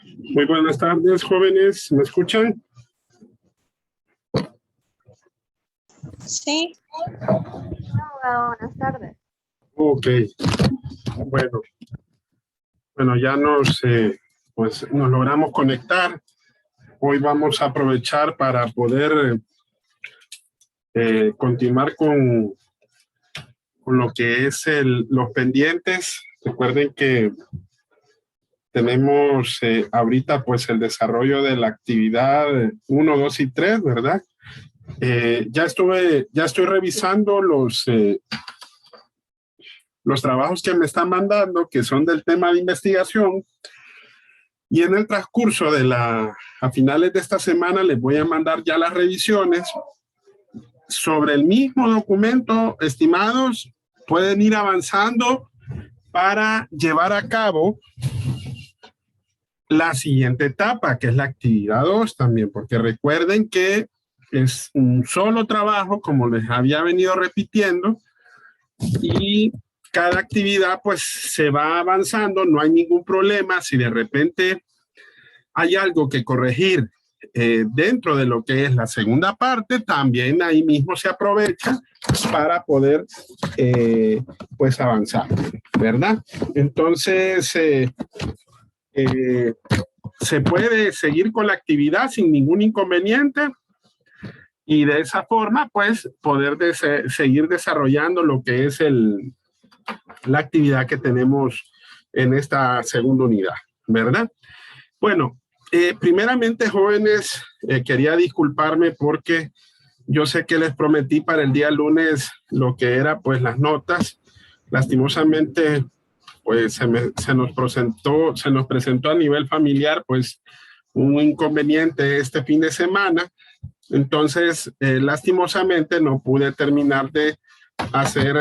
Muy buenas tardes, jóvenes. ¿Me escuchan? Sí. Hola, buenas tardes. Ok. Bueno, ya pues nos logramos conectar. Hoy vamos a aprovechar para poder continuar con lo que es los pendientes. Recuerden que tenemos ahorita pues el desarrollo de la actividad 1, 2 y 3, ¿verdad? Ya estoy revisando los trabajos que me están mandando, que son del tema de investigación, y en el transcurso a finales de esta semana les voy a mandar ya las revisiones sobre el mismo documento. Estimados, pueden ir avanzando para llevar a cabo la siguiente etapa, que es la actividad 2 también, porque recuerden que es un solo trabajo, como les había venido repitiendo, y cada actividad pues se va avanzando, no hay ningún problema. Si de repente hay algo que corregir dentro de lo que es la segunda parte, también ahí mismo se aprovecha para poder pues avanzar, ¿verdad? Entonces se puede seguir con la actividad sin ningún inconveniente y de esa forma pues poder seguir desarrollando lo que es la actividad que tenemos en esta segunda unidad, ¿verdad? Bueno, primeramente, jóvenes, quería disculparme porque yo sé que les prometí para el día lunes lo que era pues las notas. Lastimosamente, pues se nos presentó a nivel familiar pues un inconveniente este fin de semana. Entonces, lastimosamente no pude terminar de hacer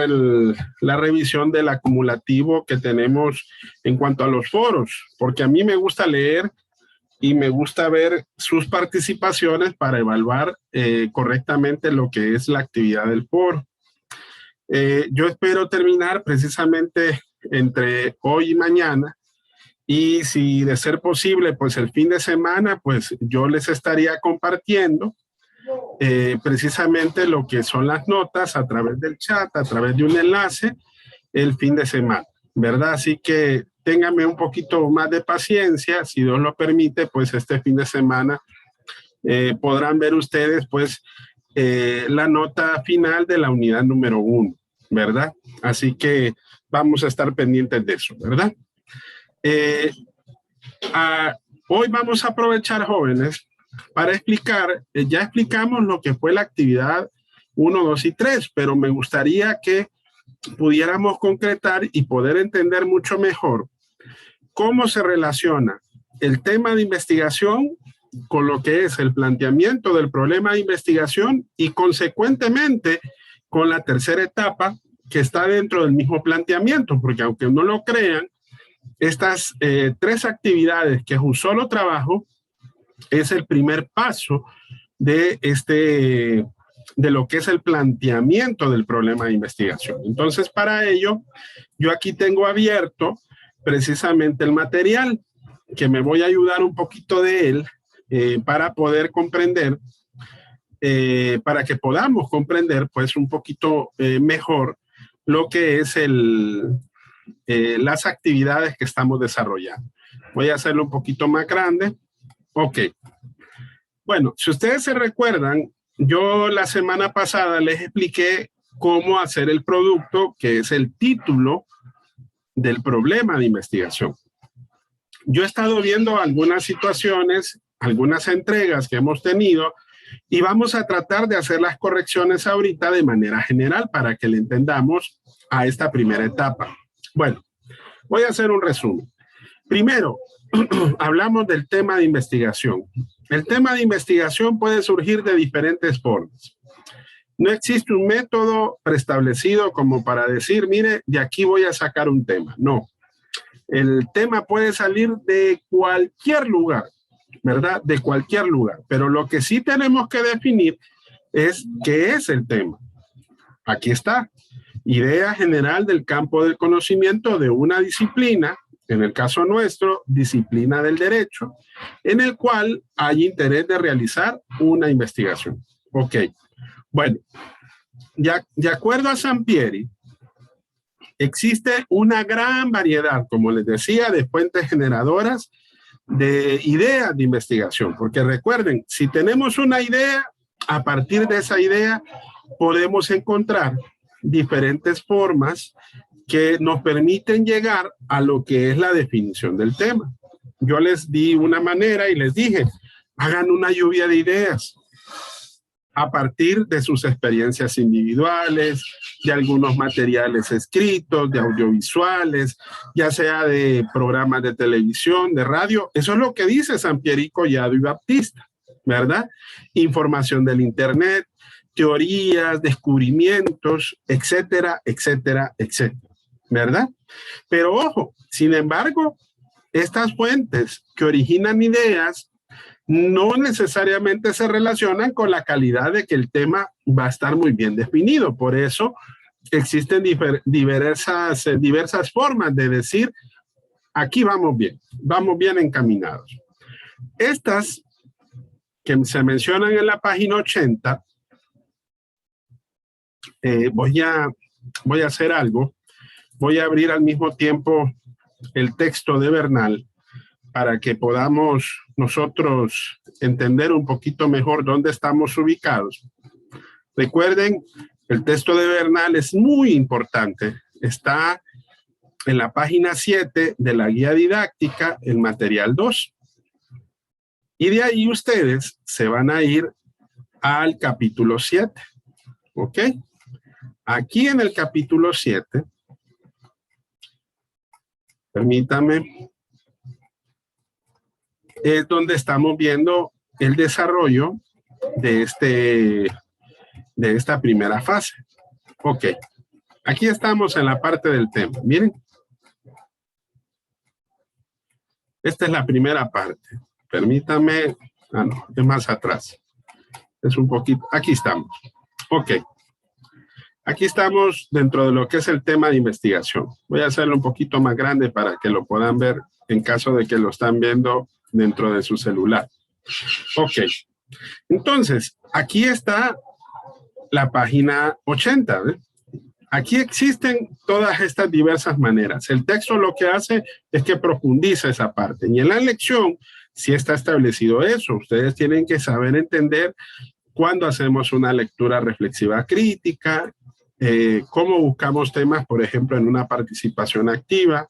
la revisión del acumulativo que tenemos en cuanto a los foros, porque a mí me gusta leer y me gusta ver sus participaciones para evaluar correctamente lo que es la actividad del foro. Yo espero terminar precisamente entre hoy y mañana, y si de ser posible, pues el fin de semana, pues yo les estaría compartiendo precisamente lo que son las notas a través del chat, a través de un enlace, el fin de semana, ¿verdad? Así que ténganme un poquito más de paciencia, si Dios lo permite, pues este fin de semana podrán ver ustedes pues la nota final de la unidad número 1, ¿verdad? Así que vamos a estar pendientes de eso, ¿verdad? Hoy vamos a aprovechar, jóvenes, para explicar, ya explicamos lo que fue la actividad 1, 2 y 3, pero me gustaría que pudiéramos concretar y poder entender mucho mejor cómo se relaciona el tema de investigación con lo que es el planteamiento del problema de investigación y consecuentemente con la tercera etapa que está dentro del mismo planteamiento, porque aunque no lo crean, estas tres actividades, que es un solo trabajo, es el primer paso de lo que es el planteamiento del problema de investigación. Entonces, para ello, yo aquí tengo abierto precisamente el material, que me voy a ayudar un poquito de él para poder comprender, para que podamos comprender pues un poquito mejor lo que es las actividades que estamos desarrollando. Voy a hacerlo un poquito más grande. Ok. Bueno, si ustedes se recuerdan, yo la semana pasada les expliqué cómo hacer el producto, que es el título del problema de investigación. Yo he estado viendo algunas situaciones, algunas entregas que hemos tenido, y vamos a tratar de hacer las correcciones ahorita de manera general para que le entendamos a esta primera etapa. Bueno, voy a hacer un resumen. Primero, hablamos del tema de investigación. El tema de investigación puede surgir de diferentes formas. No existe un método preestablecido como para decir, mire, de aquí voy a sacar un tema. No. El tema puede salir de cualquier lugar, ¿verdad? De cualquier lugar. Pero lo que sí tenemos que definir es qué es el tema. Aquí está. Idea general del campo del conocimiento de una disciplina, en el caso nuestro, disciplina del derecho, en el cual hay interés de realizar una investigación. Ok, bueno, ya de acuerdo a Sampieri, existe una gran variedad, como les decía, de fuentes generadoras de ideas de investigación, porque recuerden, si tenemos una idea, a partir de esa idea podemos encontrar diferentes formas que nos permiten llegar a lo que es la definición del tema. Yo les di una manera y les dije, hagan una lluvia de ideas a partir de sus experiencias individuales, de algunos materiales escritos, de audiovisuales, ya sea de programas de televisión, de radio. Eso es lo que dice Sampieri, Collado y Baptista, ¿verdad? Información del internet, teorías, descubrimientos, etcétera, etcétera, etcétera, ¿verdad? Pero ojo, sin embargo, estas fuentes que originan ideas no necesariamente se relacionan con la calidad de que el tema va a estar muy bien definido. Por eso existen diversas formas de decir, aquí vamos bien encaminados. Estas que se mencionan en la página 80, voy a hacer algo. Voy a abrir al mismo tiempo el texto de Bernal para que podamos nosotros entender un poquito mejor dónde estamos ubicados. Recuerden, el texto de Bernal es muy importante. Está en la página 7 de la guía didáctica, el material 2. Y de ahí ustedes se van a ir al capítulo 7. ¿Ok? Aquí en el capítulo 7, permítame, es donde estamos viendo el desarrollo de esta primera fase. Ok, aquí estamos en la parte del tema. Miren, esta es la primera parte. Permítame, no, es más atrás. Es un poquito, aquí estamos. Ok, aquí estamos dentro de lo que es el tema de investigación. Voy a hacerlo un poquito más grande para que lo puedan ver en caso de que lo están viendo dentro de su celular. Ok, entonces, aquí está la página 80. ¿eh? Aquí existen todas estas diversas maneras. El texto lo que hace es que profundiza esa parte. Y en la lección, sí está establecido eso. Ustedes tienen que saber entender cuándo hacemos una lectura reflexiva crítica, cómo buscamos temas, por ejemplo, en una participación activa.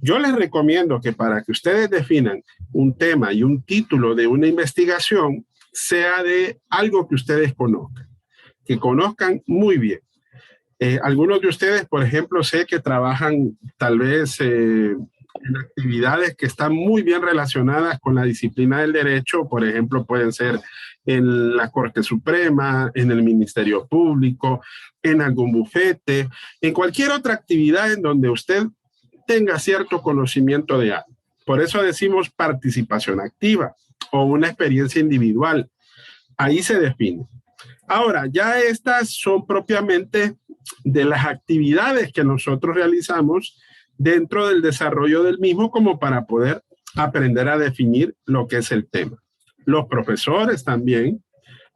Yo les recomiendo que para que ustedes definan un tema y un título de una investigación, sea de algo que ustedes conozcan muy bien. Algunos de ustedes, por ejemplo, sé que trabajan tal vez en actividades que están muy bien relacionadas con la disciplina del derecho, por ejemplo, pueden ser en la Corte Suprema, en el Ministerio Público, en algún bufete, en cualquier otra actividad en donde usted tenga cierto conocimiento de algo. Por eso decimos participación activa o una experiencia individual. Ahí se define. Ahora, ya estas son propiamente de las actividades que nosotros realizamos dentro del desarrollo del mismo como para poder aprender a definir lo que es el tema. Los profesores también,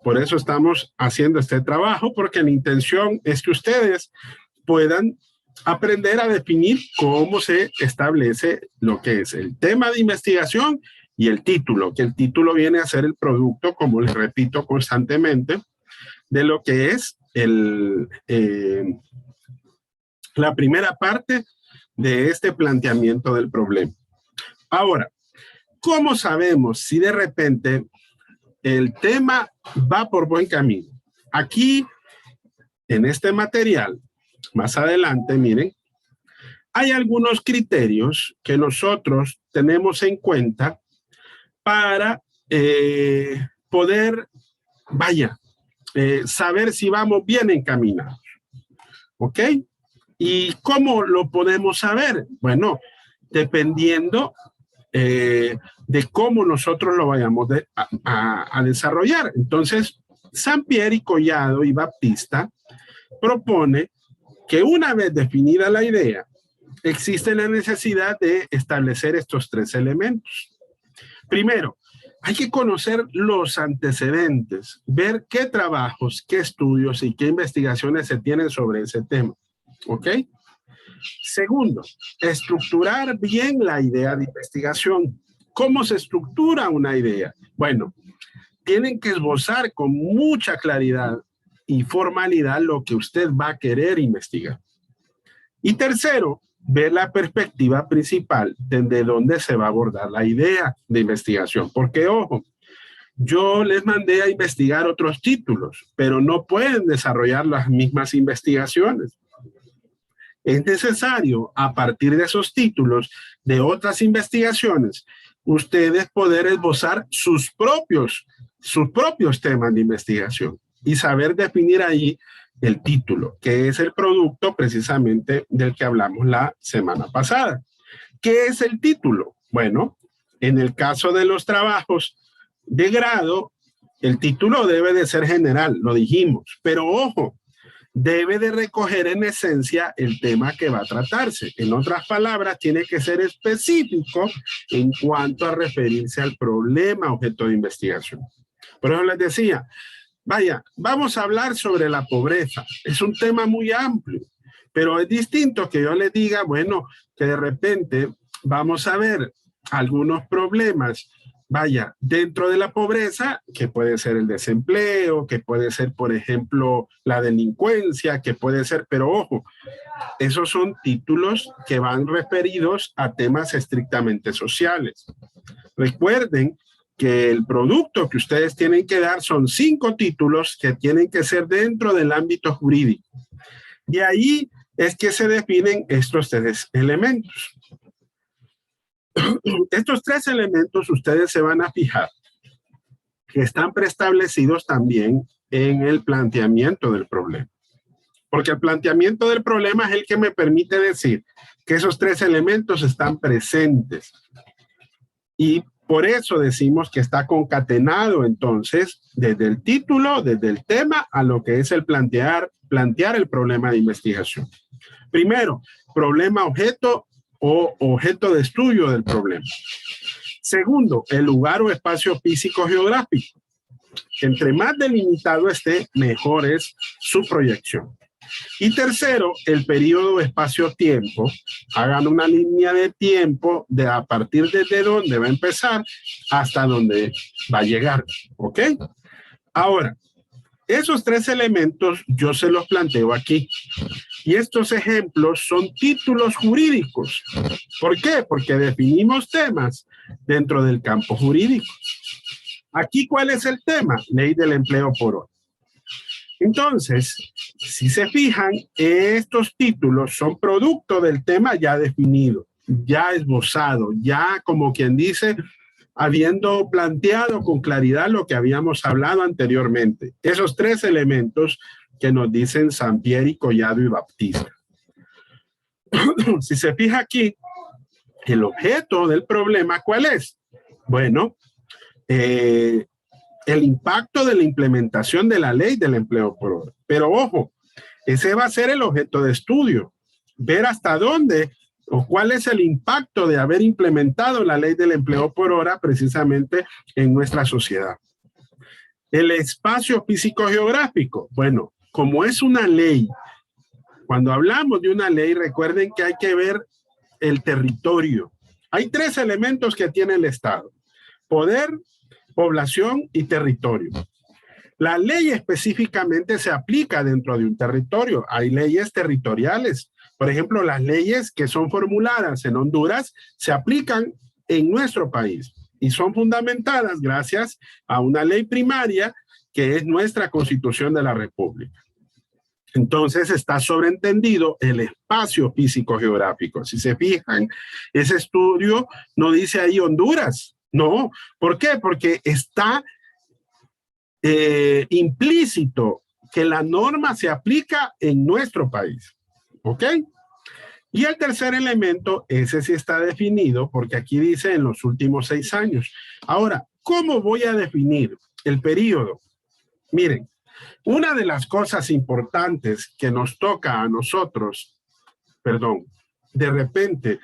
por eso estamos haciendo este trabajo, porque la intención es que ustedes puedan aprender a definir cómo se establece lo que es el tema de investigación y el título, que el título viene a ser el producto, como les repito constantemente, de lo que es la primera parte de este planteamiento del problema. Ahora, ¿cómo sabemos si de repente el tema va por buen camino? Aquí, en este material, más adelante, miren, hay algunos criterios que nosotros tenemos en cuenta para poder, saber si vamos bien encaminados. ¿Ok? ¿Y cómo lo podemos saber? Bueno, dependiendo de cómo nosotros lo vayamos a desarrollar. Entonces, Sampieri, Collado y Baptista propone que una vez definida la idea, existe la necesidad de establecer estos tres elementos. Primero, hay que conocer los antecedentes, ver qué trabajos, qué estudios y qué investigaciones se tienen sobre ese tema. ¿Ok? Segundo, estructurar bien la idea de investigación. ¿Cómo se estructura una idea? Bueno, tienen que esbozar con mucha claridad y formalidad lo que usted va a querer investigar. Y tercero, ver la perspectiva principal desde donde se va a abordar la idea de investigación. Porque, ojo, yo les mandé a investigar otros títulos, pero no pueden desarrollar las mismas investigaciones. Es necesario, a partir de esos títulos, de otras investigaciones, ustedes poder esbozar sus propios temas de investigación y saber definir ahí el título, que es el producto precisamente del que hablamos la semana pasada. ¿Qué es el título? Bueno, en el caso de los trabajos de grado, el título debe de ser general, lo dijimos, pero ojo, debe de recoger en esencia el tema que va a tratarse. En otras palabras, tiene que ser específico en cuanto a referirse al problema objeto de investigación. Por eso les decía, vaya, vamos a hablar sobre la pobreza. Es un tema muy amplio, pero es distinto que yo les diga, bueno, que de repente vamos a ver algunos problemas, vaya, dentro de la pobreza, que puede ser el desempleo, que puede ser, por ejemplo, la delincuencia, que puede ser, pero ojo, esos son títulos que van referidos a temas estrictamente sociales. Recuerden que el producto que ustedes tienen que dar son 5 títulos que tienen que ser dentro del ámbito jurídico. Y ahí es que se definen estos 3 elementos. Estos 3 elementos ustedes se van a fijar que están preestablecidos también en el planteamiento del problema. Porque el planteamiento del problema es el que me permite decir que esos 3 elementos están presentes. Y por eso decimos que está concatenado entonces desde el título, desde el tema a lo que es el plantear el problema de investigación. Primero, problema objeto o objeto de estudio del problema. Segundo, el lugar o espacio físico geográfico. Entre más delimitado esté, mejor es su proyección. Y tercero, el periodo espacio-tiempo. Hagan una línea de tiempo de a partir desde donde va a empezar hasta donde va a llegar. ¿Ok? Ahora, esos 3 elementos yo se los planteo aquí. Y estos ejemplos son títulos jurídicos. ¿Por qué? Porque definimos temas dentro del campo jurídico. Aquí, ¿cuál es el tema? Ley del empleo por hora. Entonces, si se fijan, estos títulos son producto del tema ya definido, ya esbozado, ya como quien dice, habiendo planteado con claridad lo que habíamos hablado anteriormente. Esos 3 elementos que nos dicen Sampieri, Collado y Baptista. Si se fija aquí, el objeto del problema, ¿cuál es? Bueno, el impacto de la implementación de la ley del empleo por hora. Pero ojo, ese va a ser el objeto de estudio. Ver hasta dónde o cuál es el impacto de haber implementado la ley del empleo por hora precisamente en nuestra sociedad. El espacio físico geográfico. Bueno, como es una ley, cuando hablamos de una ley, recuerden que hay que ver el territorio. Hay 3 elementos que tiene el Estado: poder, población y territorio. La ley específicamente se aplica dentro de un territorio. Hay leyes territoriales. Por ejemplo, las leyes que son formuladas en Honduras se aplican en nuestro país y son fundamentadas gracias a una ley primaria que es nuestra Constitución de la República. Entonces está sobreentendido el espacio físico geográfico. Si se fijan, ese estudio no dice ahí Honduras. No, ¿por qué? Porque está implícito que la norma se aplica en nuestro país. ¿Ok? Y el tercer elemento, ese sí está definido porque aquí dice en los últimos 6 años. Ahora, ¿cómo voy a definir el periodo? Miren, una de las cosas importantes que nos toca a nosotros, de repente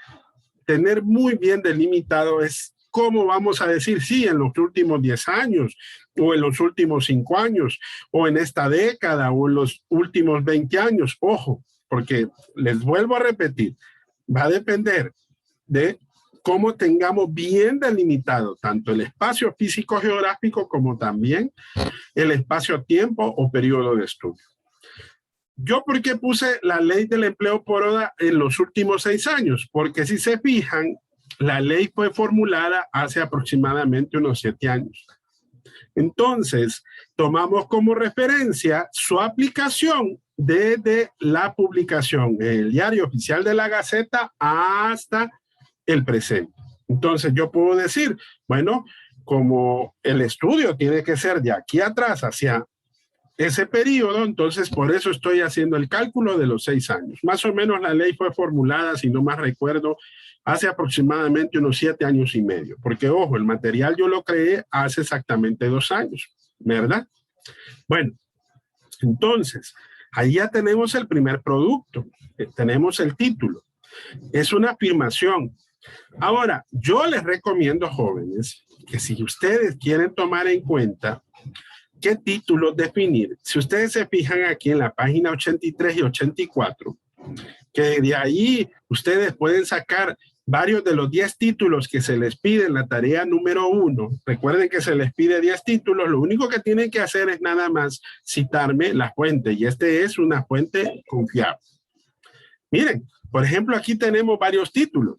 tener muy bien delimitado es cómo vamos a decir, sí, en los últimos 10 años, o en los últimos 5 años, o en esta década, o en los últimos 20 años. Ojo, porque les vuelvo a repetir, va a depender de cómo tengamos bien delimitado tanto el espacio físico geográfico como también el espacio-tiempo o periodo de estudio. ¿Yo por qué puse la ley del empleo por hora en los últimos 6 años? Porque si se fijan, la ley fue formulada hace aproximadamente unos 7 años. Entonces, tomamos como referencia su aplicación desde la publicación en el Diario Oficial de la Gaceta hasta el presente. Entonces, yo puedo decir, bueno, como el estudio tiene que ser de aquí atrás hacia ese periodo, entonces por eso estoy haciendo el cálculo de los 6 años. Más o menos la ley fue formulada, si no más recuerdo, hace aproximadamente unos 7 años y medio. Porque, ojo, el material yo lo creé hace exactamente 2 años, ¿verdad? Bueno, entonces, ahí ya tenemos el primer producto, tenemos el título. Es una afirmación. Ahora, yo les recomiendo, jóvenes, que si ustedes quieren tomar en cuenta qué título definir, si ustedes se fijan aquí en la página 83 y 84, que de ahí ustedes pueden sacar varios de los 10 títulos que se les pide en la tarea número 1. Recuerden que se les pide 10 títulos, lo único que tienen que hacer es nada más citarme la fuente, y este es una fuente confiable. Miren, por ejemplo, aquí tenemos varios títulos.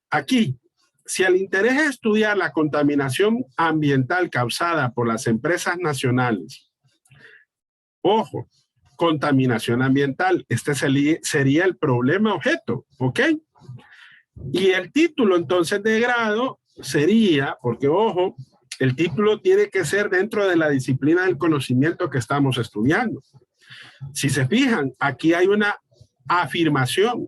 Aquí, si el interés es estudiar la contaminación ambiental causada por las empresas nacionales, ojo, contaminación ambiental, este sería el problema objeto, ¿ok? Y el título entonces de grado sería, porque ojo, el título tiene que ser dentro de la disciplina del conocimiento que estamos estudiando. Si se fijan, aquí hay una afirmación.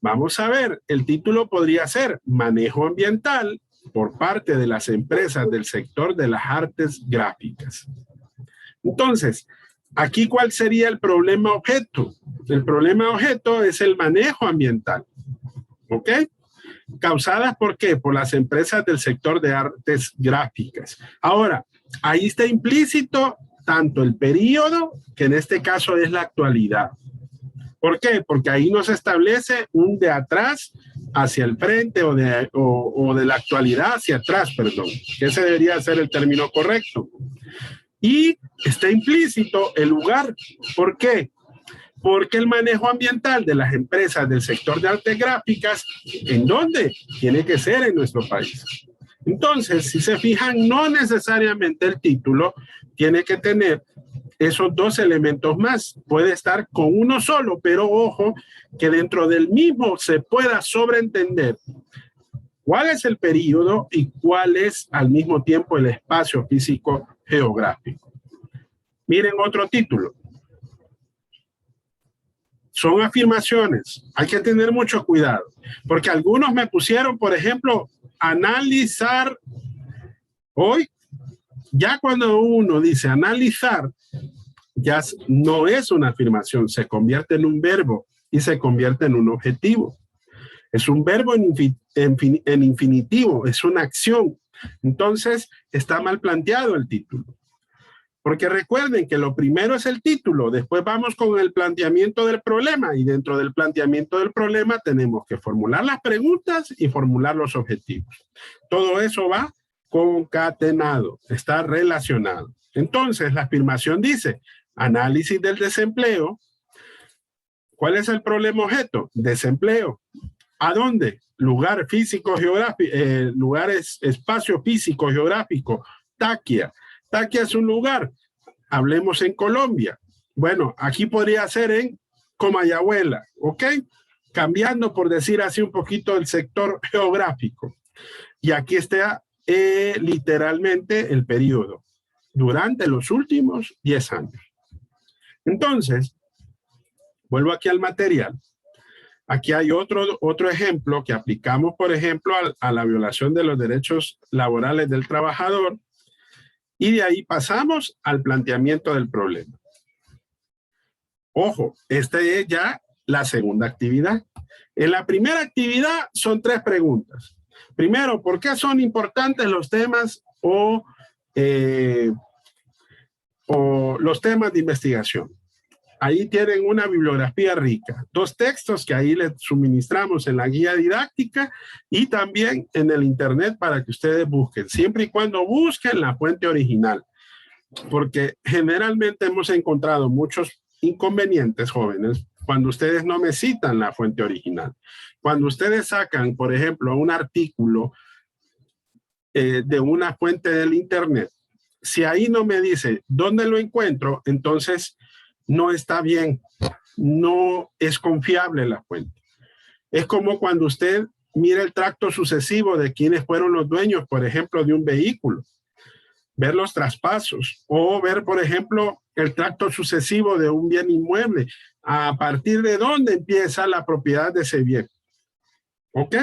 Vamos a ver, el título podría ser Manejo ambiental por parte de las empresas del sector de las artes gráficas. Entonces, aquí, ¿cuál sería el problema objeto? El problema objeto es el manejo ambiental. ¿Ok? Causadas, ¿por qué? Por las empresas del sector de artes gráficas. Ahora, ahí está implícito tanto el periodo, que en este caso es la actualidad. ¿Por qué? Porque ahí nos establece un de atrás hacia el frente o de la actualidad hacia atrás, perdón. Ese debería ser el término correcto. Y está implícito el lugar. ¿Por qué? Porque el manejo ambiental de las empresas del sector de artes gráficas, ¿en dónde? Tiene que ser en nuestro país. Entonces, si se fijan, no necesariamente el título tiene que tener esos 2 elementos más. Puede estar con uno solo, pero ojo, que dentro del mismo se pueda sobreentender cuál es el periodo y cuál es al mismo tiempo el espacio físico geográfico. Miren otro título. Son afirmaciones. Hay que tener mucho cuidado, porque algunos me pusieron, por ejemplo, analizar. Hoy, ya cuando uno dice analizar, ya no es una afirmación, se convierte en un verbo y se convierte en un objetivo. Es un verbo en infinitivo, es una acción. Entonces, está mal planteado el título. Porque recuerden que lo primero es el título, después vamos con el planteamiento del problema, y dentro del planteamiento del problema tenemos que formular las preguntas y formular los objetivos. Todo eso va concatenado, está relacionado. Entonces, la afirmación dice, análisis del desempleo. ¿Cuál es el problema objeto? Desempleo. ¿A dónde? Lugar físico geográfico, espacio físico geográfico, Taquia. Taquia es un lugar, hablemos en Colombia. Bueno, aquí podría ser en Comayagüela, ¿ok? Cambiando, por decir así, un poquito el sector geográfico. Y aquí está literalmente el periodo, durante los últimos 10 años. Entonces, vuelvo aquí al material. Aquí hay otro ejemplo que aplicamos, por ejemplo, a la violación de los derechos laborales del trabajador. Y de ahí pasamos al planteamiento del problema. Ojo, esta es ya la segunda actividad. En la primera actividad son 3 preguntas. Primero, ¿por qué son importantes los temas o los temas de investigación? Ahí tienen una bibliografía rica, 2 textos que ahí les suministramos en la guía didáctica y también en el internet para que ustedes busquen, siempre y cuando busquen la fuente original, porque generalmente hemos encontrado muchos inconvenientes, jóvenes, cuando ustedes no me citan la fuente original. Cuando ustedes sacan, por ejemplo, un artículo de una fuente del internet, si ahí no me dice dónde lo encuentro, entonces no está bien, no es confiable la fuente. Es como cuando usted mira el tracto sucesivo de quienes fueron los dueños, por ejemplo, de un vehículo, ver los traspasos o ver, por ejemplo, el tracto sucesivo de un bien inmueble, a partir de dónde empieza la propiedad de ese bien. ¿Ok?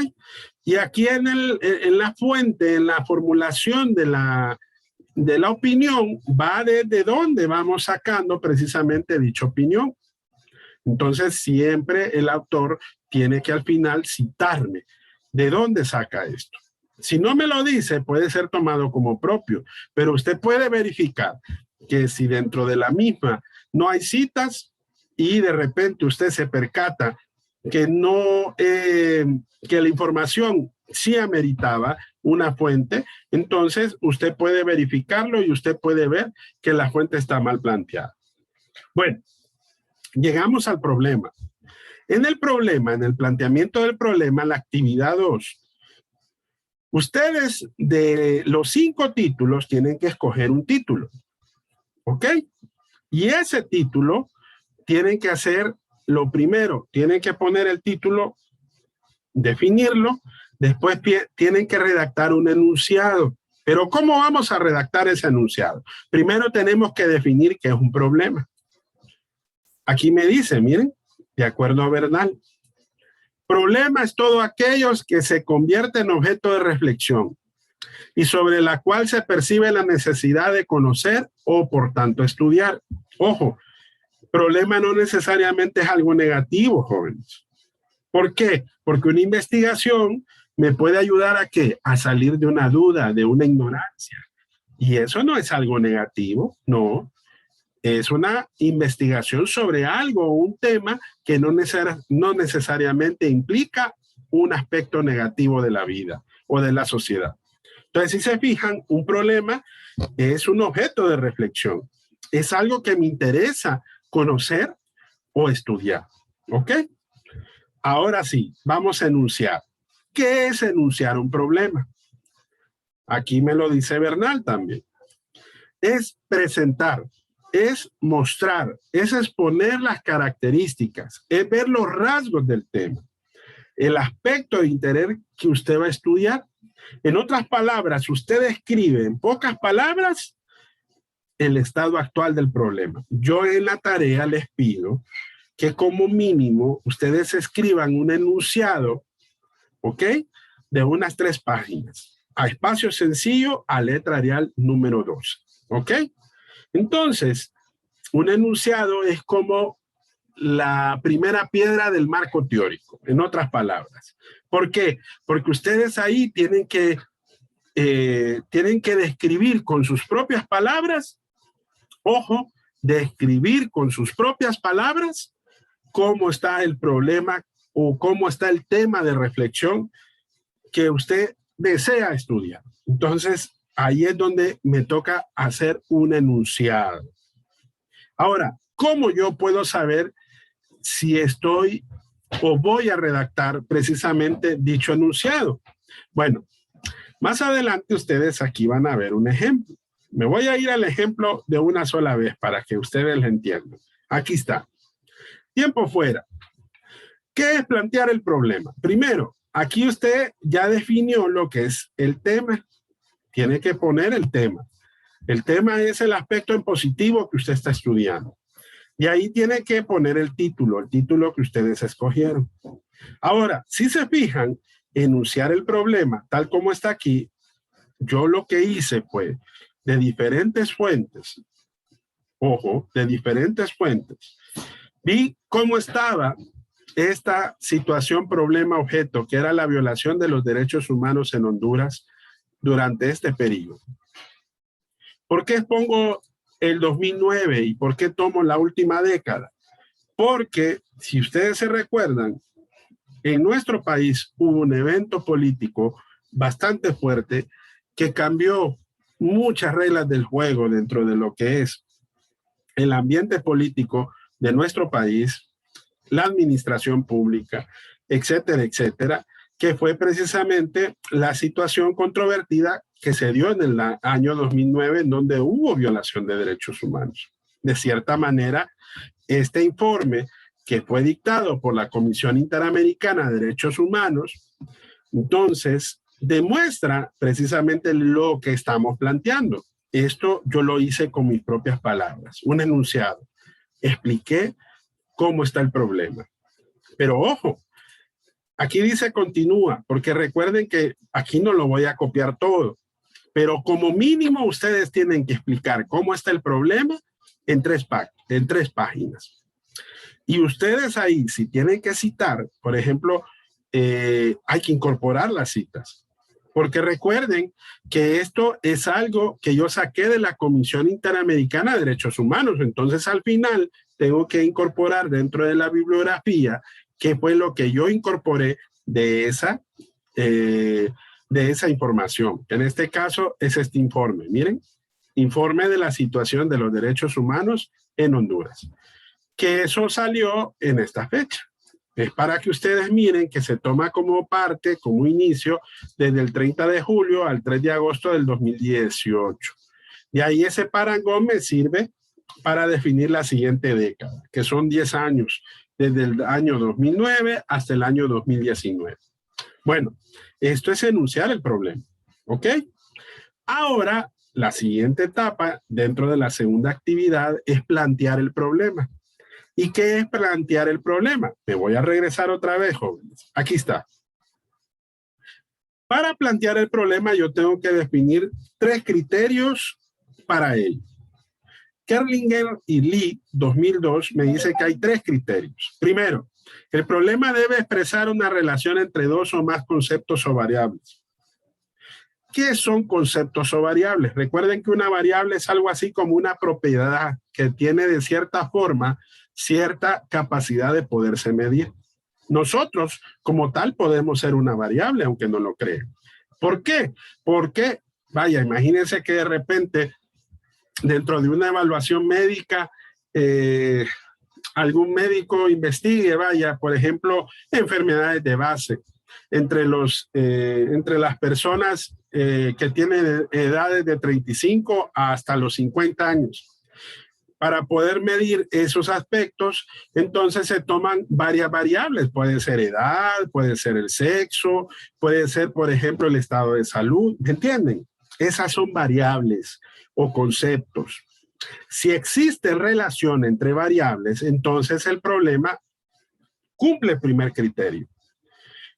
Y aquí en la fuente, en la formulación de la opinión, va desde dónde vamos sacando precisamente dicha opinión. Entonces, siempre el autor tiene que al final citarme de dónde saca esto. Si no me lo dice, puede ser tomado como propio, pero usted puede verificar que si dentro de la misma no hay citas y de repente usted se percata que no, que la información sí ameritaba una fuente, entonces usted puede verificarlo y usted puede ver que la fuente está mal planteada. Bueno, llegamos al problema. En el planteamiento del problema, la actividad 2, ustedes de los 5 títulos tienen que escoger un título, ¿ok? Y ese título tienen que hacer lo primero, tienen que poner el título, definirlo, después tienen que redactar un enunciado. Pero ¿cómo vamos a redactar ese enunciado? Primero tenemos que definir qué es un problema. Aquí me dice, miren, de acuerdo a Bernal, problema es todo aquellos que se convierte en objeto de reflexión y sobre la cual se percibe la necesidad de conocer o por tanto estudiar. Ojo, problema no necesariamente es algo negativo, jóvenes. ¿Por qué? Porque una investigación me puede ayudar a ¿qué? A salir de una duda, de una ignorancia. Y eso no es algo negativo, no. Es una investigación sobre algo, un tema que no necesariamente implica un aspecto negativo de la vida o de la sociedad. Entonces, si se fijan, un problema es un objeto de reflexión. Es algo que me interesa conocer o estudiar. ¿Ok? Ahora sí, vamos a enunciar. ¿Qué es enunciar un problema? Aquí me lo dice Bernal también. Es presentar, es mostrar, es exponer las características, es ver los rasgos del tema, el aspecto de interés que usted va a estudiar. En otras palabras, usted describe en pocas palabras el estado actual del problema. Yo en la tarea les pido que como mínimo ustedes escriban un enunciado, ¿ok? De unas 3 páginas, a espacio sencillo, a letra Arial número 2, ¿ok? Entonces, un enunciado es como la primera piedra del marco teórico, en otras palabras. ¿Por qué? Porque ustedes ahí tienen que describir con sus propias palabras, ojo, describir con sus propias palabras cómo está el problema o cómo está el tema de reflexión que usted desea estudiar. Entonces, ahí es donde me toca hacer un enunciado. Ahora, ¿cómo yo puedo saber si estoy o voy a redactar precisamente dicho enunciado? Bueno, más adelante ustedes aquí van a ver un ejemplo. Me voy a ir al ejemplo de una sola vez para que ustedes lo entiendan. Aquí está. Tiempo fuera. ¿Qué es plantear el problema? Primero, aquí usted ya definió lo que es el tema. Tiene que poner el tema. El tema es el aspecto en positivo que usted está estudiando. Y ahí tiene que poner el título que ustedes escogieron. Ahora, si se fijan, enunciar el problema, tal como está aquí, yo lo que hice fue de diferentes fuentes, ojo, de diferentes fuentes, vi cómo estaba esta situación, problema, objeto, que era la violación de los derechos humanos en Honduras durante este periodo. ¿Por qué pongo el 2009 y por qué tomo la última década? Porque, si ustedes se recuerdan, en nuestro país hubo un evento político bastante fuerte que cambió muchas reglas del juego dentro de lo que es el ambiente político de nuestro país, la administración pública, etcétera, etcétera, que fue precisamente la situación controvertida que se dio en el año 2009, en donde hubo violación de derechos humanos. De cierta manera, este informe que fue dictado por la Comisión Interamericana de Derechos Humanos, entonces demuestra precisamente lo que estamos planteando. Esto yo lo hice con mis propias palabras, un enunciado. Expliqué cómo está el problema. Pero ojo, aquí dice continúa, porque recuerden que aquí no lo voy a copiar todo, pero como mínimo ustedes tienen que explicar cómo está el problema en tres páginas. Y ustedes ahí, si tienen que citar, por ejemplo, hay que incorporar las citas. Porque recuerden que esto es algo que yo saqué de la Comisión Interamericana de Derechos Humanos. Entonces, al final, tengo que incorporar dentro de la bibliografía qué fue lo que yo incorporé de esa información. En este caso, es este informe. Miren, informe de la situación de los derechos humanos en Honduras. Que eso salió en esta fecha. Es para que ustedes miren que se toma como parte, como inicio, desde el 30 de julio al 3 de agosto del 2018. Y ahí ese parangón me sirve para definir la siguiente década, que son 10 años, desde el año 2009 hasta el año 2019. Bueno, esto es enunciar el problema, ¿ok? Ahora, la siguiente etapa dentro de la segunda actividad es plantear el problema. ¿Y qué es plantear el problema? Me voy a regresar otra vez, jóvenes. Aquí está. Para plantear el problema, yo tengo que definir 3 criterios para ello. Kerlinger y Lee, 2002, me dice que hay 3 criterios. Primero, el problema debe expresar una relación entre 2 o más conceptos o variables. ¿Qué son conceptos o variables? Recuerden que una variable es algo así como una propiedad que tiene de cierta forma cierta capacidad de poderse medir. Nosotros, como tal, podemos ser una variable, aunque no lo crean. ¿Por qué? Porque, vaya, imagínense que de repente, dentro de una evaluación médica, algún médico investigue, vaya, por ejemplo, enfermedades de base entre las personas que tienen edades de 35 hasta los 50 años. Para poder medir esos aspectos, entonces se toman varias variables. Puede ser edad, puede ser el sexo, puede ser, por ejemplo, el estado de salud. ¿Me entienden? Esas son variables o conceptos. Si existe relación entre variables, entonces el problema cumple el primer criterio.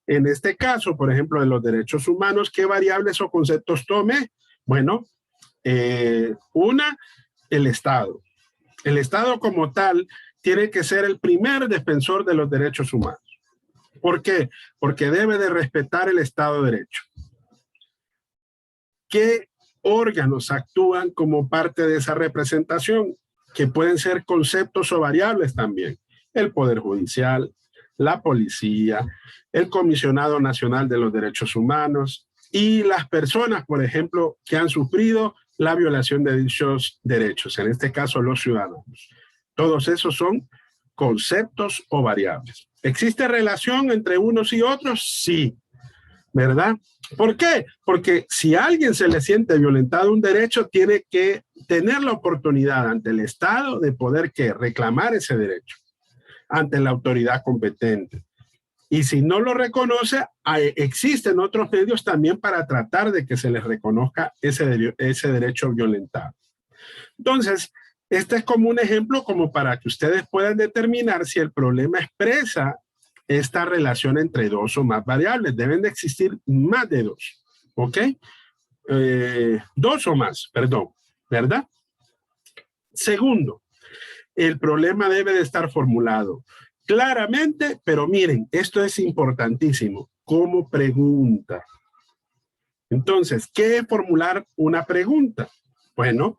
En este caso, por ejemplo, de los derechos humanos, ¿qué variables o conceptos tome? Bueno, una, el Estado. El Estado como tal tiene que ser el primer defensor de los derechos humanos. ¿Por qué? Porque debe de respetar el Estado de Derecho. ¿Qué órganos actúan como parte de esa representación? Que pueden ser conceptos o variables también. El Poder Judicial, la Policía, el Comisionado Nacional de los Derechos Humanos y las personas, por ejemplo, que han sufrido la violación de dichos derechos, en este caso los ciudadanos. Todos esos son conceptos o variables. ¿Existe relación entre unos y otros? Sí, ¿verdad? ¿Por qué? Porque si a alguien se le siente violentado un derecho, tiene que tener la oportunidad ante el Estado de poder reclamar ese derecho ante la autoridad competente. Y si no lo reconoce, existen otros medios también para tratar de que se les reconozca ese derecho violentado. Entonces, este es como un ejemplo como para que ustedes puedan determinar si el problema expresa esta relación entre 2 o más variables. Deben de existir más de 2, ¿ok? 2 o más, perdón, ¿verdad? Segundo, el problema debe de estar formulado. claramente, pero miren, esto es importantísimo, como pregunta. Entonces, ¿qué es formular una pregunta? Bueno,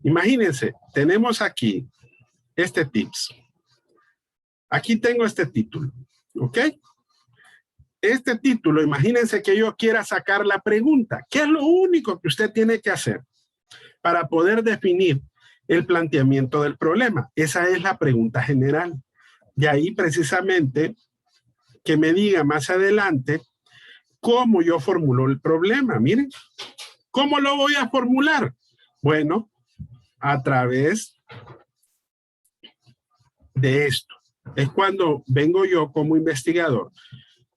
imagínense, tenemos aquí este tips. Aquí tengo este título, ¿ok? Este título, imagínense que yo quiera sacar la pregunta. ¿Qué es lo único que usted tiene que hacer para poder definir el planteamiento del problema? Esa es la pregunta general. De ahí precisamente que me diga más adelante cómo yo formulo el problema. Miren, ¿cómo lo voy a formular? Bueno, a través de esto. Es cuando vengo yo como investigador,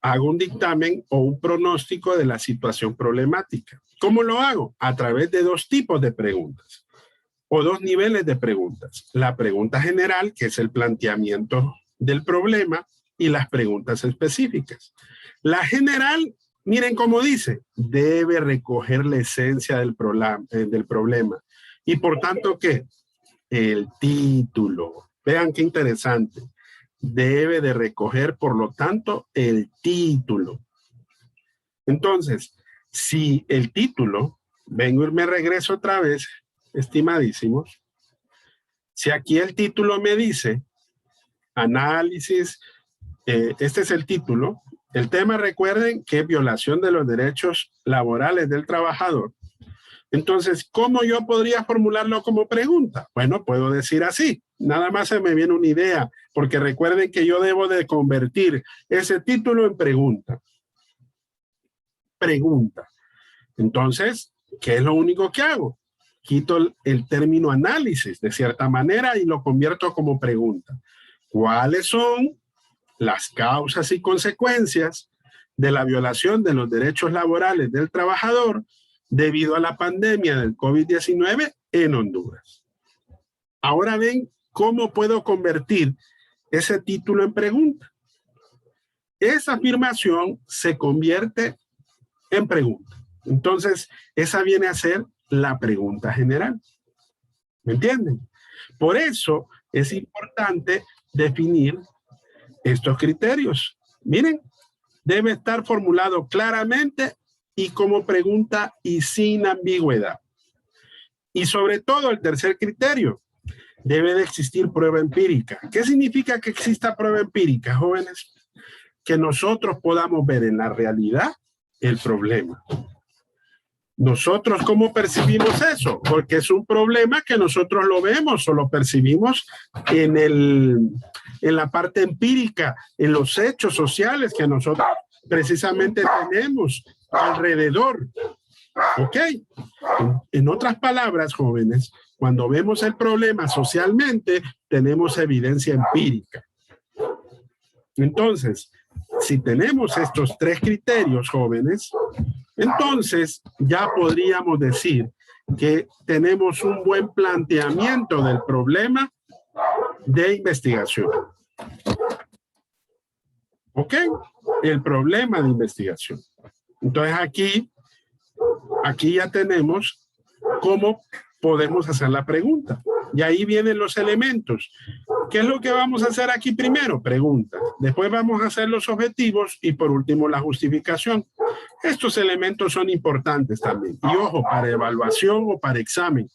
hago un dictamen o un pronóstico de la situación problemática. ¿Cómo lo hago? A través de dos tipos de preguntas o dos niveles de preguntas. La pregunta general, que es el planteamiento del problema, y las preguntas específicas. La general, miren cómo dice, debe recoger la esencia del problema. Y por tanto, ¿qué? El título. Vean qué interesante. Debe de recoger, por lo tanto, el título. Entonces, si el título, vengo y me regreso otra vez, estimadísimos, si aquí el título me dice análisis, este es el título, el tema, recuerden que es violación de los derechos laborales del trabajador. Entonces, ¿cómo yo podría formularlo como pregunta? Bueno, puedo decir así, nada más se me viene una idea, porque recuerden que yo debo de convertir ese título en pregunta. Pregunta. Entonces, ¿qué es lo único que hago? Quito el término análisis de cierta manera y lo convierto como pregunta. ¿Cuáles son las causas y consecuencias de la violación de los derechos laborales del trabajador debido a la pandemia del COVID-19 en Honduras? Ahora ven cómo puedo convertir ese título en pregunta. Esa afirmación se convierte en pregunta. Entonces, esa viene a ser la pregunta general. ¿Me entienden? Por eso es importante definir estos criterios. Miren, debe estar formulado claramente y como pregunta y sin ambigüedad. Y sobre todo el tercer criterio, debe de existir prueba empírica. ¿Qué significa que exista prueba empírica, jóvenes? Que nosotros podamos ver en la realidad el problema. ¿Nosotros cómo percibimos eso? Porque es un problema que nosotros lo vemos o lo percibimos en la parte empírica, en los hechos sociales que nosotros precisamente tenemos alrededor. ¿Ok? En otras palabras, jóvenes, cuando vemos el problema socialmente, tenemos evidencia empírica. Entonces, si tenemos estos tres criterios, jóvenes, entonces ya podríamos decir que tenemos un buen planteamiento del problema de investigación. ¿Ok? El problema de investigación. Entonces aquí ya tenemos cómo podemos hacer la pregunta. Y ahí vienen los elementos. ¿Qué es lo que vamos a hacer aquí primero? Preguntas. Después vamos a hacer los objetivos y por último la justificación. Estos elementos son importantes también. Y ojo, para evaluación o para examen,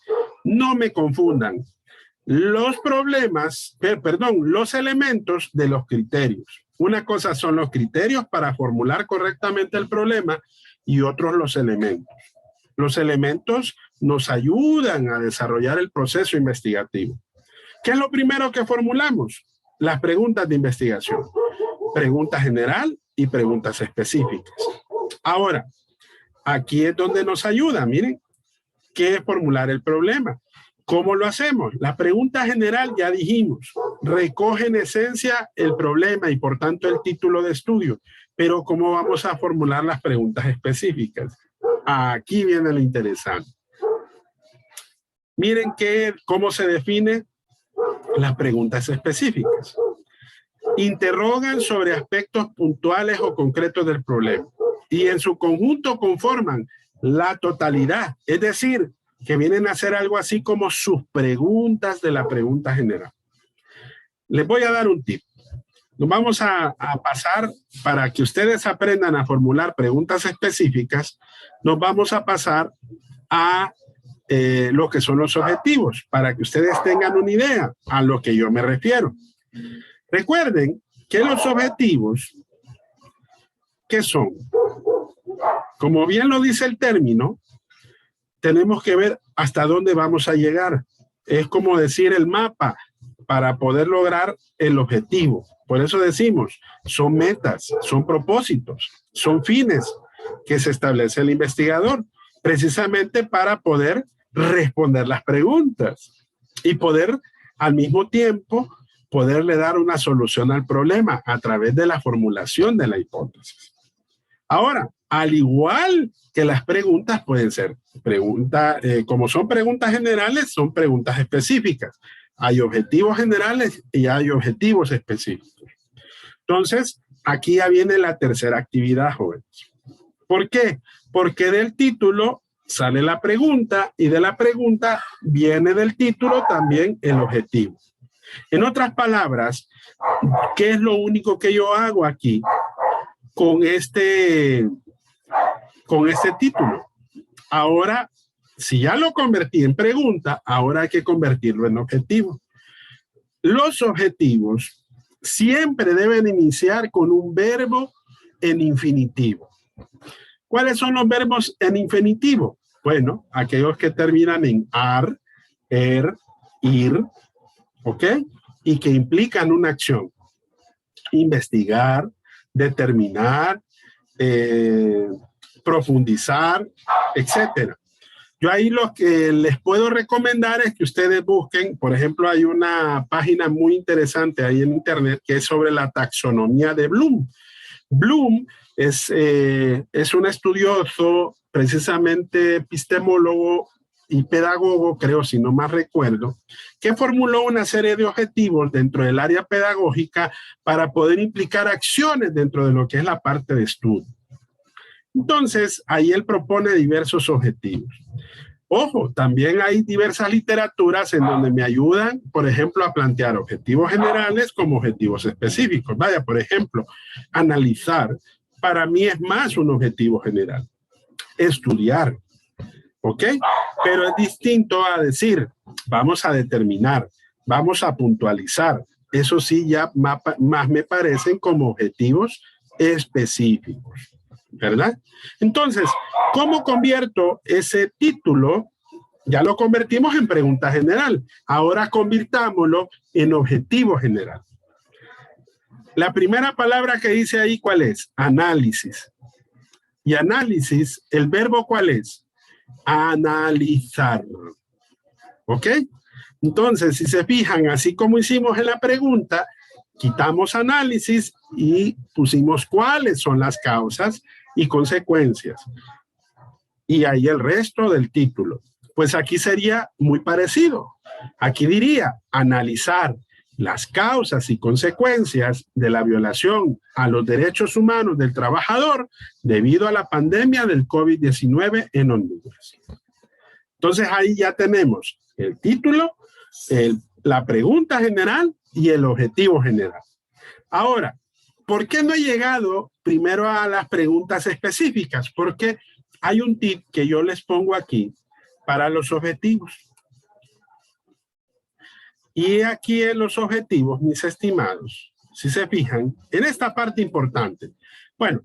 no me confundan los problemas, los elementos de los criterios. Una cosa son los criterios para formular correctamente el problema y otros los elementos. Los elementos nos ayudan a desarrollar el proceso investigativo. ¿Qué es lo primero que formulamos? Las preguntas de investigación. Pregunta general y preguntas específicas. Ahora, aquí es donde nos ayuda, miren, ¿qué es formular el problema? ¿Cómo lo hacemos? La pregunta general ya dijimos, recoge en esencia el problema y por tanto el título de estudio, pero ¿cómo vamos a formular las preguntas específicas? Aquí viene lo interesante. Miren cómo se define las preguntas específicas. Interrogan sobre aspectos puntuales o concretos del problema y en su conjunto conforman la totalidad, es decir, que vienen a hacer algo así como sus preguntas de la pregunta general. Les voy a dar un tip. Nos vamos a pasar, para que ustedes aprendan a formular preguntas específicas, nos vamos a pasar a lo que son los objetivos, para que ustedes tengan una idea a lo que yo me refiero. Recuerden que los objetivos, ¿qué son? Como bien lo dice el término, tenemos que ver hasta dónde vamos a llegar. Es como decir el mapa para poder lograr el objetivo. Por eso decimos, son metas, son propósitos, son fines que se establece el investigador, precisamente para poder responder las preguntas y poder al mismo tiempo poderle dar una solución al problema a través de la formulación de la hipótesis. Ahora, al igual que las preguntas pueden ser preguntas, como son preguntas generales, son preguntas específicas. Hay objetivos generales y hay objetivos específicos. Entonces, aquí ya viene la tercera actividad, jóvenes. ¿Por qué? Porque del título sale la pregunta y de la pregunta viene del título también el objetivo. En otras palabras, ¿qué es lo único que yo hago aquí con este título? Ahora, si ya lo convertí en pregunta, ahora hay que convertirlo en objetivo. Los objetivos siempre deben iniciar con un verbo en infinitivo. ¿Cuáles son los verbos en infinitivo? Bueno, aquellos que terminan en ar, er, ir, ¿ok? Y que implican una acción. Investigar, determinar, profundizar, etcétera. Yo ahí lo que les puedo recomendar es que ustedes busquen, por ejemplo, hay una página muy interesante ahí en internet que es sobre la taxonomía de Bloom. Bloom es un estudioso, precisamente epistemólogo y pedagogo, creo, si no más recuerdo, que formuló una serie de objetivos dentro del área pedagógica para poder implicar acciones dentro de lo que es la parte de estudio. Entonces, ahí él propone diversos objetivos. Ojo, también hay diversas literaturas en donde me ayudan, por ejemplo, a plantear objetivos generales como objetivos específicos. Vaya, por ejemplo, analizar, para mí es más un objetivo general. Estudiar, ¿ok? Pero es distinto a decir, vamos a determinar, vamos a puntualizar. Eso sí, ya más me parecen como objetivos específicos, ¿verdad? Entonces, ¿cómo convierto ese título? Ya lo convertimos en pregunta general. Ahora convirtámoslo en objetivo general. La primera palabra que dice ahí, ¿cuál es? Análisis. Y análisis, ¿el verbo cuál es? Analizar. ¿Ok? Entonces, si se fijan, así como hicimos en la pregunta, quitamos análisis y pusimos cuáles son las causas y consecuencias. Y ahí el resto del título. Pues aquí sería muy parecido. Aquí diría analizar las causas y consecuencias de la violación a los derechos humanos del trabajador debido a la pandemia del COVID-19 en Honduras. Entonces ahí ya tenemos el título, la pregunta general y el objetivo general. Ahora, ¿por qué no he llegado primero a las preguntas específicas? Porque hay un tip que yo les pongo aquí para los objetivos. Y aquí en los objetivos, mis estimados, si se fijan, en esta parte importante. Bueno,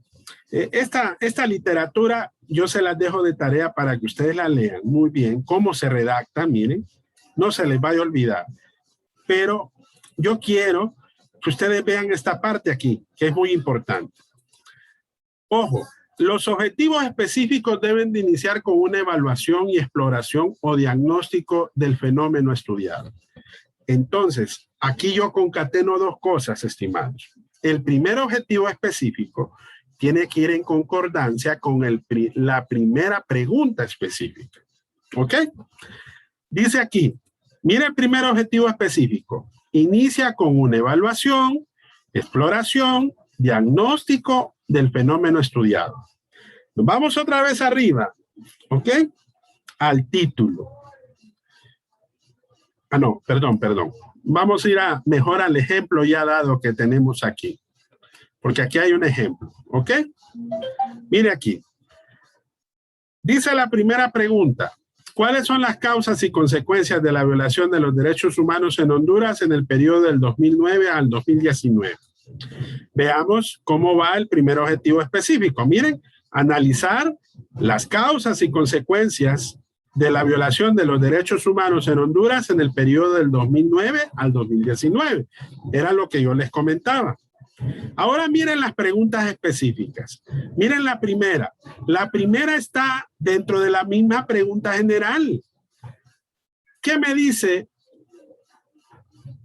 esta literatura yo se las dejo de tarea para que ustedes la lean muy bien, cómo se redacta, miren, no se les vaya a olvidar. Pero yo quiero que ustedes vean esta parte aquí, que es muy importante. Ojo, los objetivos específicos deben de iniciar con una evaluación y exploración o diagnóstico del fenómeno estudiado. Entonces, aquí yo concateno dos cosas, estimados. El primer objetivo específico tiene que ir en concordancia con la primera pregunta específica. ¿Ok? Dice aquí, mire el primer objetivo específico. Inicia con una evaluación, exploración, diagnóstico del fenómeno estudiado. Nos vamos otra vez arriba, ¿ok? Al título. Ah, no, perdón. vamos a ir mejor al ejemplo ya dado que tenemos aquí. Porque aquí hay un ejemplo, ¿ok? Mire aquí. Dice la primera pregunta. ¿Cuáles son las causas y consecuencias de la violación de los derechos humanos en Honduras en el periodo del 2009 al 2019? Veamos cómo va el primer objetivo específico. Miren, analizar las causas y consecuencias de la violación de los derechos humanos en Honduras en el periodo del 2009 al 2019. Era lo que yo les comentaba. Ahora miren las preguntas específicas. Miren la primera. La primera está dentro de la misma pregunta general. ¿Qué me dice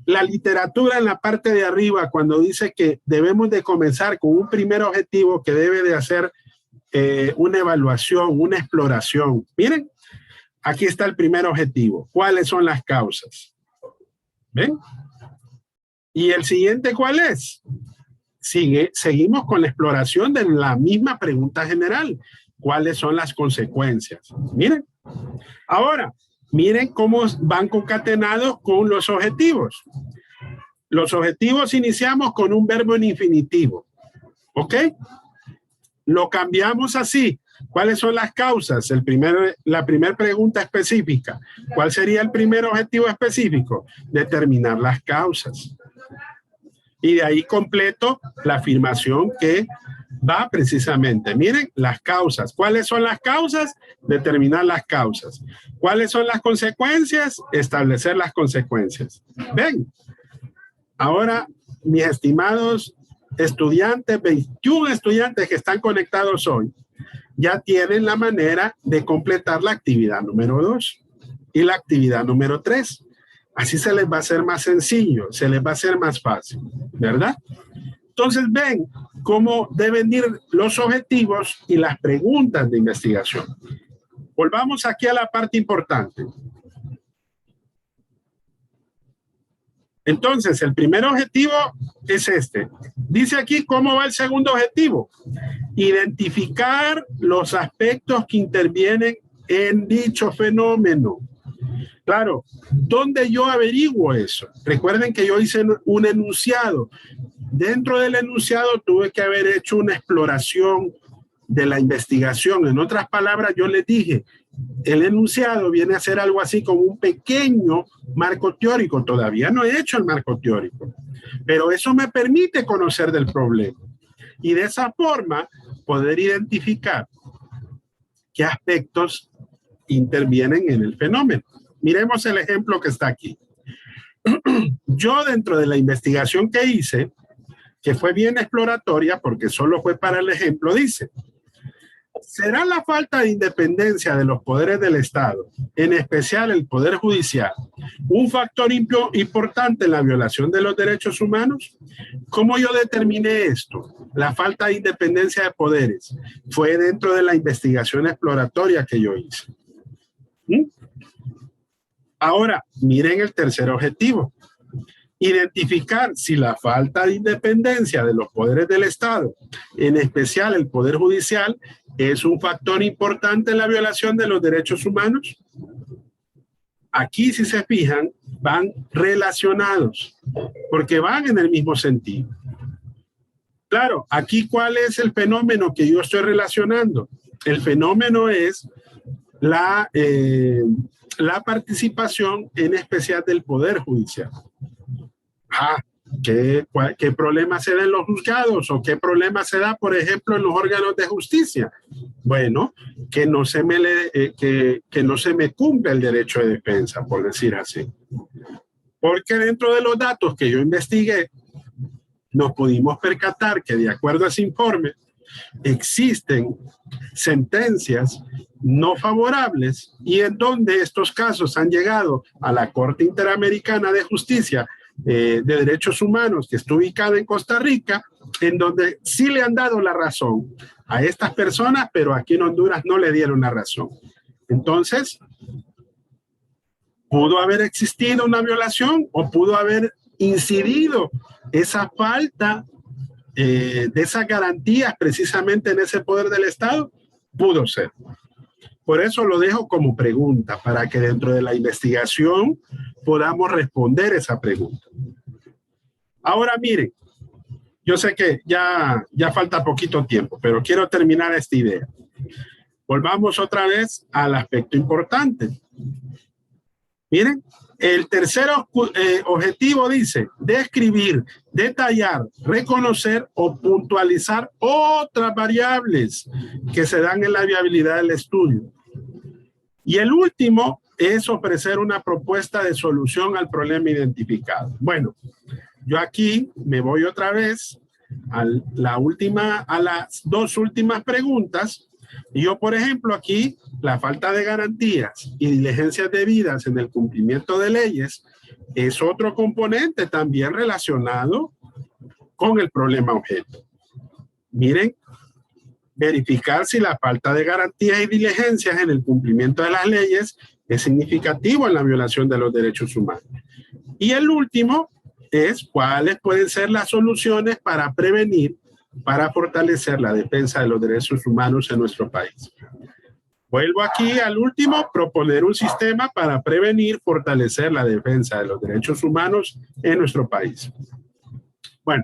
la literatura en la parte de arriba cuando dice que debemos de comenzar con un primer objetivo que debe de hacer una evaluación, una exploración? Miren, aquí está el primer objetivo. ¿Cuáles son las causas? ¿Ven? ¿Y el siguiente cuál es? Seguimos con la exploración de la misma pregunta general. ¿Cuáles son las consecuencias? Miren. Ahora, miren cómo van concatenados con los objetivos. Los objetivos iniciamos con un verbo en infinitivo. ¿Ok? Lo cambiamos así. ¿Cuáles son las causas? La primera pregunta específica. ¿Cuál sería el primer objetivo específico? Determinar las causas. Y de ahí completo la afirmación que va precisamente. Miren, las causas. ¿Cuáles son las causas? Determinar las causas. ¿Cuáles son las consecuencias? Establecer las consecuencias. Ven. Ahora, mis estimados estudiantes, 21 estudiantes que están conectados hoy, ya tienen la manera de completar la actividad número 2 y la actividad número 3. Así se les va a hacer más sencillo, se les va a hacer más fácil, ¿verdad? Entonces ven cómo deben ir los objetivos y las preguntas de investigación. Volvamos aquí a la parte importante. Entonces, el primer objetivo es este. Dice aquí cómo va el segundo objetivo. Identificar los aspectos que intervienen en dicho fenómeno. Claro, ¿dónde yo averiguo eso? Recuerden que yo hice un enunciado. Dentro del enunciado tuve que haber hecho una exploración de la investigación. En otras palabras, yo les dije, el enunciado viene a ser algo así como un pequeño marco teórico. Todavía no he hecho el marco teórico, pero eso me permite conocer del problema. Y de esa forma poder identificar qué aspectos intervienen en el fenómeno. Miremos el ejemplo que está aquí. Yo dentro de la investigación que hice, que fue bien exploratoria porque solo fue para el ejemplo, dice, ¿será la falta de independencia de los poderes del Estado, en especial el Poder Judicial, un factor importante en la violación de los derechos humanos? ¿Cómo yo determiné esto? La falta de independencia de poderes fue dentro de la investigación exploratoria que yo hice. Ahora, miren el tercer objetivo. Identificar si la falta de independencia de los poderes del Estado, en especial el Poder Judicial, es un factor importante en la violación de los derechos humanos. Aquí, si se fijan, van relacionados, porque van en el mismo sentido. Claro, aquí, ¿cuál es el fenómeno que yo estoy relacionando? El fenómeno es la participación en especial del Poder Judicial. ¿Qué problema se da en los juzgados o qué problema se da, por ejemplo, en los órganos de justicia? Bueno, que no se me cumple el derecho de defensa, por decir así. Porque dentro de los datos que yo investigué, nos pudimos percatar que de acuerdo a ese informe, existen sentencias no favorables y en donde estos casos han llegado a la Corte Interamericana de Justicia de Derechos Humanos, que está ubicada en Costa Rica, en donde sí le han dado la razón a estas personas, pero aquí en Honduras no le dieron la razón. Entonces, ¿pudo haber existido una violación o pudo haber incidido esa falta de esas garantías precisamente en ese poder del Estado? Pudo ser. Por eso lo dejo como pregunta, para que dentro de la investigación podamos responder esa pregunta. Ahora miren, yo sé que ya falta poquito tiempo, pero quiero terminar esta idea. Volvamos otra vez al aspecto importante. Miren, el tercer objetivo dice describir, detallar, reconocer o puntualizar otras variables que se dan en la viabilidad del estudio. Y el último es ofrecer una propuesta de solución al problema identificado. Bueno, yo aquí me voy otra vez a las dos últimas preguntas. Y yo, por ejemplo, aquí, la falta de garantías y diligencias debidas en el cumplimiento de leyes es otro componente también relacionado con el problema objeto. Miren, verificar si la falta de garantías y diligencias en el cumplimiento de las leyes es significativo en la violación de los derechos humanos. Y el último es cuáles pueden ser las soluciones para prevenir, para fortalecer la defensa de los derechos humanos en nuestro país. Vuelvo aquí al último, proponer un sistema para prevenir, fortalecer la defensa de los derechos humanos en nuestro país. Bueno,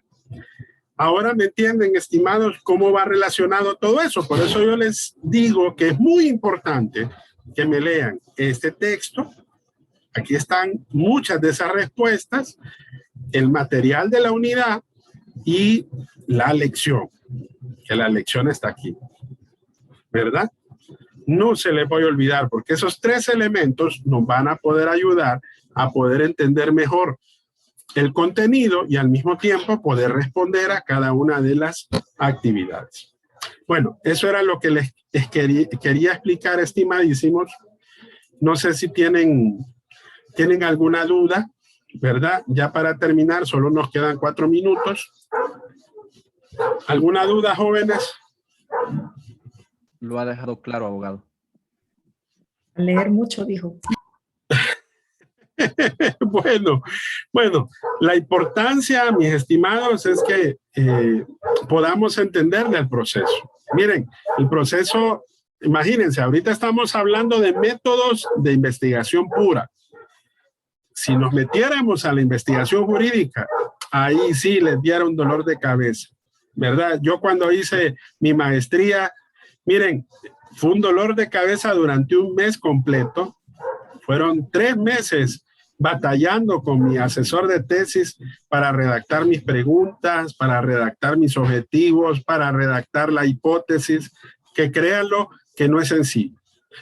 ahora me entienden, estimados, cómo va relacionado todo eso. Por eso yo les digo que es muy importante que me lean este texto. Aquí están muchas de esas respuestas, el material de la unidad y la lección, que la lección está aquí, ¿verdad? No se les voy a olvidar, porque esos tres elementos nos van a poder ayudar a poder entender mejor el contenido y al mismo tiempo poder responder a cada una de las actividades. Bueno, eso era lo que les quería explicar, estimadísimos. No sé si tienen alguna duda, ¿verdad? Ya para terminar, solo nos quedan 4 minutos. ¿Alguna duda, jóvenes? Lo ha dejado claro, abogado. Leer mucho, dijo. Bueno, la importancia, mis estimados, es que podamos entenderle al proceso. Miren, el proceso, imagínense, ahorita estamos hablando de métodos de investigación pura. Si nos metiéramos a la investigación jurídica, ahí sí les diera un dolor de cabeza, ¿verdad? Yo cuando hice mi maestría, miren, fue un dolor de cabeza durante un mes completo. Fueron 3 meses batallando con mi asesor de tesis para redactar mis preguntas, para redactar mis objetivos, para redactar la hipótesis, que créanlo que no es sencillo.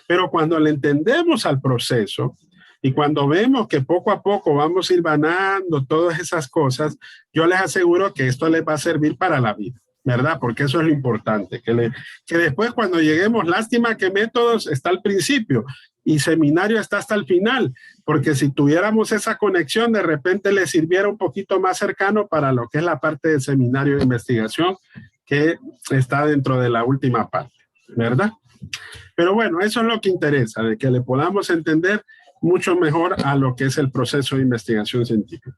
Pero cuando le entendemos al proceso y cuando vemos que poco a poco vamos hilvanando todas esas cosas, yo les aseguro que esto les va a servir para la vida, ¿verdad? Porque eso es lo importante, que después cuando lleguemos, lástima que métodos está al principio y seminario está hasta el final, porque si tuviéramos esa conexión, de repente le sirviera un poquito más cercano para lo que es la parte del seminario de investigación que está dentro de la última parte, ¿verdad? Pero bueno, eso es lo que interesa, de que le podamos entender mucho mejor a lo que es el proceso de investigación científica.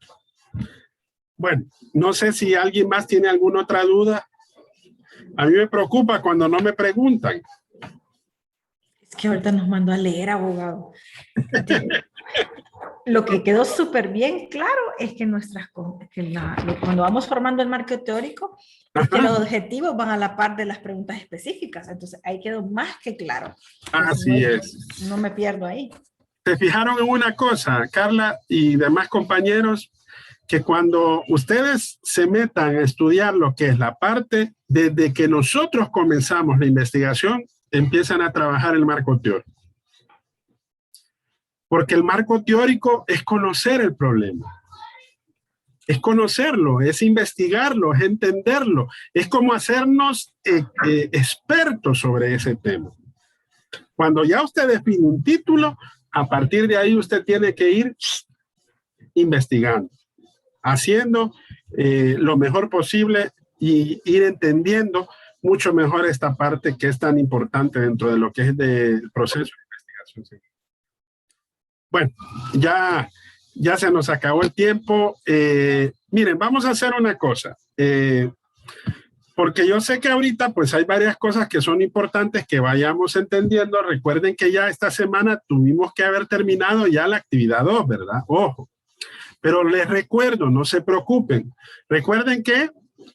Bueno, no sé si alguien más tiene alguna otra duda. A mí me preocupa cuando no me preguntan. Es que ahorita nos mandó a leer, abogado. Lo que quedó súper bien claro es que cuando vamos formando el marco teórico, es que los objetivos van a la par de las preguntas específicas. Entonces, ahí quedó más que claro. Así es. No me pierdo ahí. ¿Se fijaron en una cosa, Carla y demás compañeros? Que cuando ustedes se metan a estudiar lo que es la parte, desde que nosotros comenzamos la investigación, empiezan a trabajar el marco teórico. Porque el marco teórico es conocer el problema. Es conocerlo, es investigarlo, es entenderlo. Es como hacernos expertos sobre ese tema. Cuando ya usted define un título, a partir de ahí usted tiene que ir investigando, haciendo lo mejor posible y ir entendiendo mucho mejor esta parte que es tan importante dentro de lo que es del proceso de investigación. Bueno, ya se nos acabó el tiempo. Miren, vamos a hacer una cosa. porque yo sé que ahorita pues hay varias cosas que son importantes que vayamos entendiendo. Recuerden que ya esta semana tuvimos que haber terminado ya la actividad 2, ¿verdad? Ojo. Pero les recuerdo, no se preocupen. Recuerden que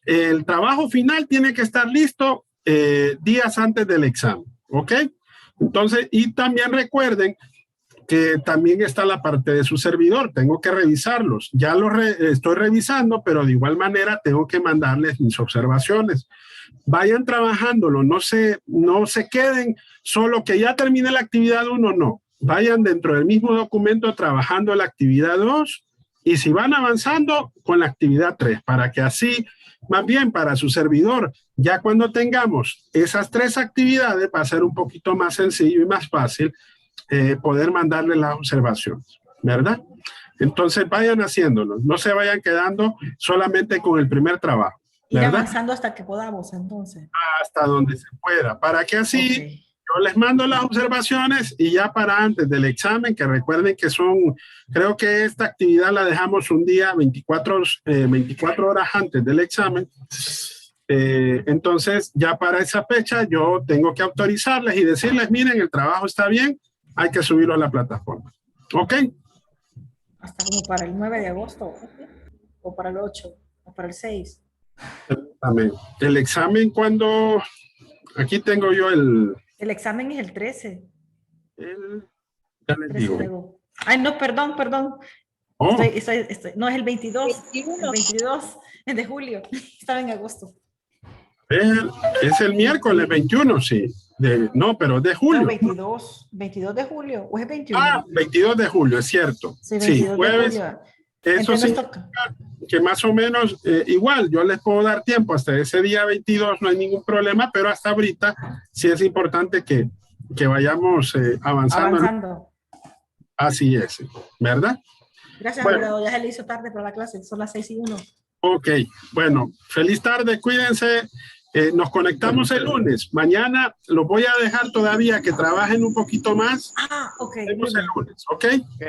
el trabajo final tiene que estar listo días antes del examen, ¿ok? Entonces, y también recuerden que también está la parte de su servidor. Tengo que revisarlos. Ya los estoy revisando, pero de igual manera tengo que mandarles mis observaciones. Vayan trabajándolo, no se queden solo que ya termine la actividad 1, no. Vayan dentro del mismo documento trabajando la actividad 2 y si van avanzando con la actividad 3, para que así, más bien para su servidor, ya cuando tengamos esas 3 actividades va a ser un poquito más sencillo y más fácil poder mandarle las observaciones, ¿verdad? Entonces vayan haciéndolo, no se vayan quedando solamente con el primer trabajo, ¿verdad? Ir avanzando hasta que podamos, entonces. Hasta donde se pueda, para que así Okay. yo les mando las observaciones y ya para antes del examen, que recuerden que creo que esta actividad la dejamos un día 24 horas antes del examen. Entonces ya para esa fecha yo tengo que autorizarles y decirles, miren, el trabajo está bien, hay que subirlo a la plataforma. ¿Ok? Hasta como para el 9 de agosto, o para el 8, o para el 6. Amén. El examen cuando... Aquí tengo yo El examen es el 13. Ya les 13 digo. de agosto. Ay, no, perdón. Oh, No, es el 22. El 22 de julio. Estaba en agosto. es el miércoles 21, sí. No, pero de julio. No, 22 de julio. ¿O es 21? Ah, 22 de julio, es cierto. Sí, 22 sí, jueves. de julio. Eso Entonces sí, nos toca. que más o menos igual, yo les puedo dar tiempo hasta ese día 22, no hay ningún problema, pero hasta ahorita sí es importante que vayamos avanzando. Así es, ¿verdad? Gracias, Bueno. abogado. Ya se le hizo tarde para la clase. Son las 6:01. Ok, bueno, feliz tarde, cuídense. Nos conectamos el lunes. Mañana los voy a dejar todavía que trabajen un poquito más. Ok. Vemos el lunes, ¿ok? Ok.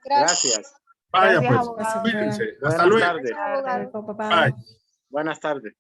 Gracias. Vaya Gracias, pues, abogado. cuídense. Buenas Hasta luego. tardes. Abogado. Bye. Bye. Buenas tardes.